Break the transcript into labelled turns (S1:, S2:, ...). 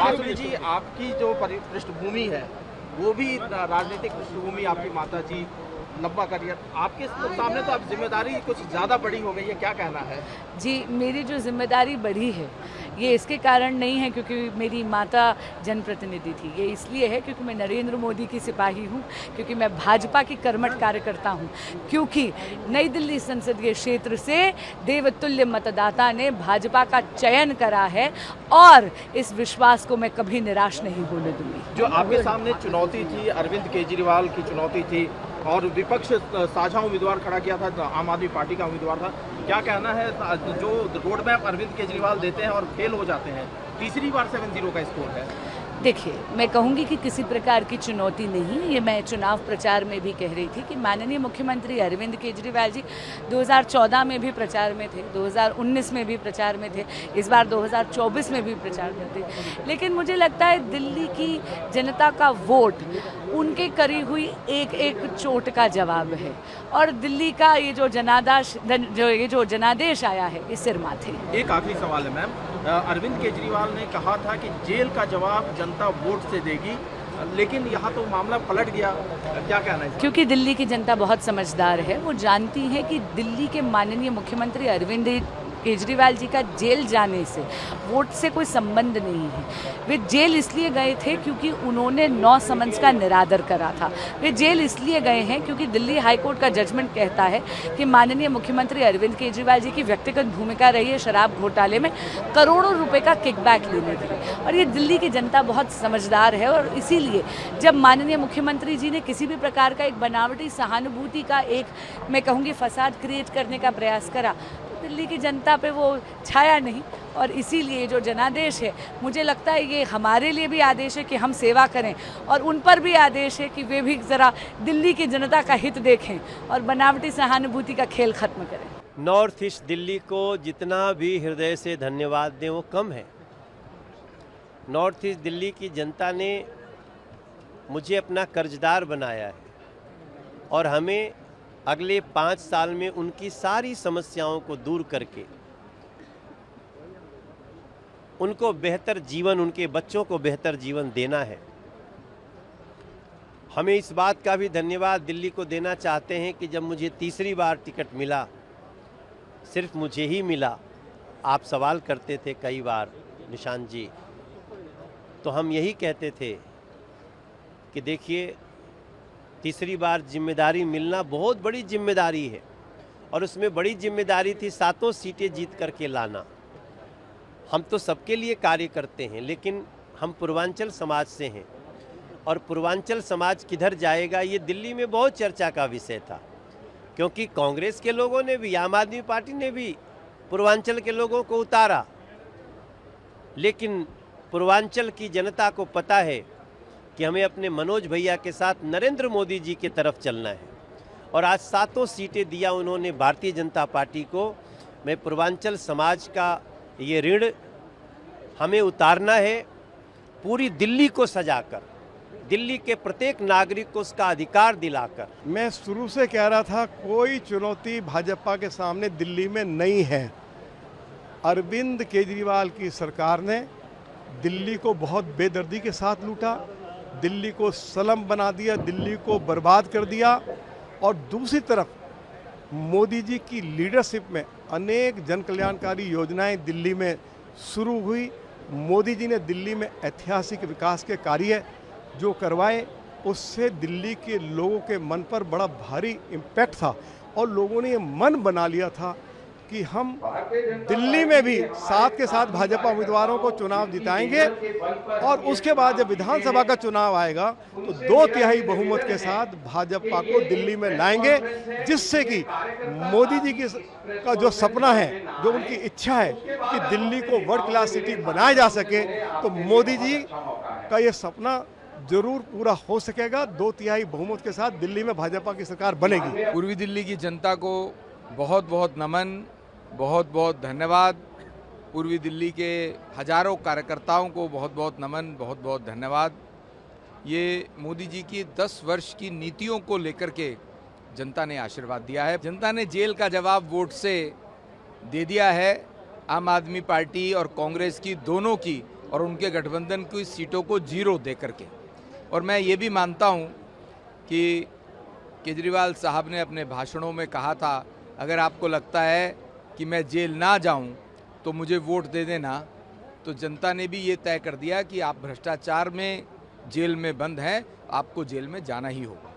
S1: माधुरी जी, आपकी जो पृष्ठभूमि है वो भी राजनीतिक पृष्ठभूमि, आपकी माता जी, लंबा करियर, आपके सामने तो अब जिम्मेदारी कुछ ज़्यादा बड़ी हो गई है, क्या कहना है?
S2: जी, मेरी जो जिम्मेदारी बढ़ी है ये इसके कारण नहीं है क्योंकि मेरी माता जनप्रतिनिधि थी, ये इसलिए है क्योंकि मैं नरेंद्र मोदी की सिपाही हूँ, क्योंकि मैं भाजपा की कर्मठ कार्यकर्ता हूँ, क्योंकि नई दिल्ली संसदीय क्षेत्र से देवतुल्य मतदाता ने भाजपा का चयन करा है और इस विश्वास को मैं कभी निराश नहीं होने दूंगी।
S1: जो आपके सामने चुनौती थी, अरविंद केजरीवाल की चुनौती थी और विपक्ष साझा उम्मीदवार खड़ा किया था, आम आदमी पार्टी का उम्मीदवार था, क्या कहना है? जो रोड मैप अरविंद केजरीवाल देते हैं और फेल हो जाते हैं, तीसरी बार 7-0 का स्कोर है।
S2: देखिए, मैं कहूँगी कि किसी प्रकार की चुनौती नहीं, ये मैं चुनाव प्रचार में भी कह रही थी कि माननीय मुख्यमंत्री अरविंद केजरीवाल जी 2014 में भी प्रचार में थे, 2019 में भी प्रचार में थे, इस बार 2024 में भी प्रचार में थे, लेकिन मुझे लगता है दिल्ली की जनता का वोट उनके करी हुई एक एक चोट का जवाब है और दिल्ली का ये जो जनादेश आया है ये सिर माथे।
S1: एक आखिरी सवाल है मैम, अरविंद केजरीवाल ने कहा था कि जेल का जवाब जनता वोट से देगी, लेकिन यहाँ तो मामला पलट गया, क्या कहना है?
S2: क्योंकि दिल्ली की जनता बहुत समझदार है, वो जानती है कि दिल्ली के माननीय मुख्यमंत्री अरविंद केजरीवाल जी का जेल जाने से वोट से कोई संबंध नहीं है। वे जेल इसलिए गए थे क्योंकि उन्होंने 9 समन्स का निरादर करा था। वे जेल इसलिए गए हैं क्योंकि दिल्ली हाई कोर्ट का जजमेंट कहता है कि माननीय मुख्यमंत्री अरविंद केजरीवाल जी की व्यक्तिगत भूमिका रही है शराब घोटाले में करोड़ों रुपए का किकबैक लेने की, और ये दिल्ली की जनता बहुत समझदार है। और इसीलिए जब माननीय मुख्यमंत्री जी ने किसी भी प्रकार का एक बनावटी सहानुभूति का एक मैं कहूँगी फसाद क्रिएट करने का प्रयास करा, दिल्ली की जनता पे वो छाया नहीं, और इसीलिए जो जनादेश है मुझे लगता है ये हमारे लिए भी आदेश है कि हम सेवा करें और उन पर भी आदेश है कि वे भी ज़रा दिल्ली की जनता का हित देखें और बनावटी सहानुभूति का खेल खत्म करें।
S3: नॉर्थ ईस्ट दिल्ली को जितना भी हृदय से धन्यवाद दें वो कम है। नॉर्थ ईस्ट दिल्ली की जनता ने मुझे अपना कर्जदार बनाया है और हमें अगले 5 साल में उनकी सारी समस्याओं को दूर करके उनको बेहतर जीवन, उनके बच्चों को बेहतर जीवन देना है। हमें इस बात का भी धन्यवाद दिल्ली को देना चाहते हैं कि जब मुझे तीसरी बार टिकट मिला, सिर्फ मुझे ही मिला, आप सवाल करते थे कई बार निशांत जी, तो हम यही कहते थे कि देखिए तीसरी बार जिम्मेदारी मिलना बहुत बड़ी जिम्मेदारी है और उसमें बड़ी जिम्मेदारी थी 7 सीटें जीत करके लाना। हम तो सबके लिए कार्य करते हैं, लेकिन हम पूर्वांचल समाज से हैं और पूर्वांचल समाज किधर जाएगा ये दिल्ली में बहुत चर्चा का विषय था, क्योंकि कांग्रेस के लोगों ने भी, आम आदमी पार्टी ने भी पूर्वांचल के लोगों को उतारा, लेकिन पूर्वांचल की जनता को पता है कि हमें अपने मनोज भैया के साथ नरेंद्र मोदी जी की तरफ चलना है और आज 7 सीटें दिया उन्होंने भारतीय जनता पार्टी को। मैं पूर्वांचल समाज का ये ऋण हमें उतारना है, पूरी दिल्ली को सजाकर, दिल्ली के प्रत्येक नागरिक को उसका अधिकार दिलाकर।
S4: मैं शुरू से कह रहा था कोई चुनौती भाजपा के सामने दिल्ली में नहीं है। अरविंद केजरीवाल की सरकार ने दिल्ली को बहुत बेदर्दी के साथ लूटा, दिल्ली को सलम बना दिया, दिल्ली को बर्बाद कर दिया, और दूसरी तरफ मोदी जी की लीडरशिप में अनेक जन कल्याणकारी योजनाएं दिल्ली में शुरू हुई। मोदी जी ने दिल्ली में ऐतिहासिक विकास के कार्य जो करवाए, उससे दिल्ली के लोगों के मन पर बड़ा भारी इम्पैक्ट था और लोगों ने ये मन बना लिया था कि हम दिल्ली में भी साथ के साथ भाजपा उम्मीदवारों को चुनाव जिताएंगे और उसके बाद जब विधानसभा का चुनाव आएगा तो 2/3 बहुमत के साथ भाजपा को दिल्ली में लाएंगे, जिससे कि मोदी जी का जो सपना है, जो उनकी इच्छा है कि दिल्ली को वर्ल्ड क्लास सिटी बनाया जा सके, तो मोदी जी का ये सपना जरूर पूरा हो सकेगा। 2/3 बहुमत के साथ दिल्ली में भाजपा की सरकार बनेगी।
S5: पूर्वी दिल्ली की जनता को बहुत बहुत नमन, बहुत बहुत धन्यवाद। पूर्वी दिल्ली के हजारों कार्यकर्ताओं को बहुत बहुत नमन, बहुत बहुत धन्यवाद। ये मोदी जी की 10 वर्ष की नीतियों को लेकर के जनता ने आशीर्वाद दिया है। जनता ने जेल का जवाब वोट से दे दिया है। आम आदमी पार्टी और कांग्रेस की दोनों की और उनके गठबंधन की सीटों को 0 दे करके। और मैं ये भी मानता हूँ कि केजरीवाल साहब ने अपने भाषणों में कहा था, अगर आपको लगता है कि मैं जेल ना जाऊं तो मुझे वोट दे देना। तो जनता ने भी ये तय कर दिया कि आप भ्रष्टाचार में जेल में बंद हैं, आपको जेल में जाना ही होगा।